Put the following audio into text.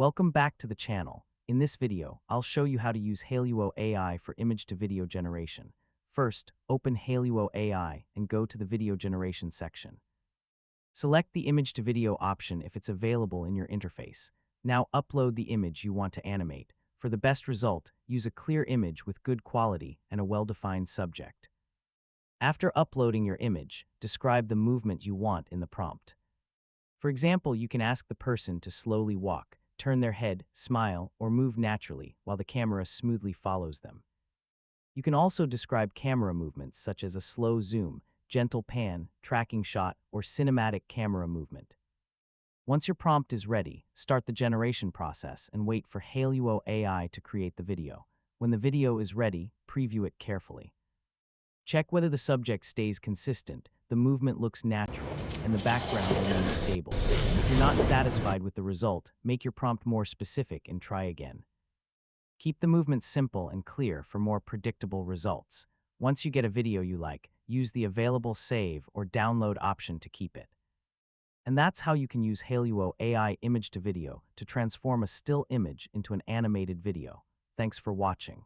Welcome back to the channel. In this video, I'll show you how to use Hailuo AI for image-to-video generation. First, open Hailuo AI and go to the video generation section. Select the image-to-video option if it's available in your interface. Now upload the image you want to animate. For the best result, use a clear image with good quality and a well-defined subject. After uploading your image, describe the movement you want in the prompt. For example, you can ask the person to slowly walk, turn their head, smile, or move naturally while the camera smoothly follows them. You can also describe camera movements such as a slow zoom, gentle pan, tracking shot, or cinematic camera movement. Once your prompt is ready, start the generation process and wait for Hailuo AI to create the video. When the video is ready, preview it carefully. Check whether the subject stays consistent, the movement looks natural, and the background remains stable. If you're not satisfied with the result, make your prompt more specific and try again. Keep the movement simple and clear for more predictable results. Once you get a video you like, use the available save or download option to keep it. And that's how you can use Hailuo AI image to video to transform a still image into an animated video. Thanks for watching.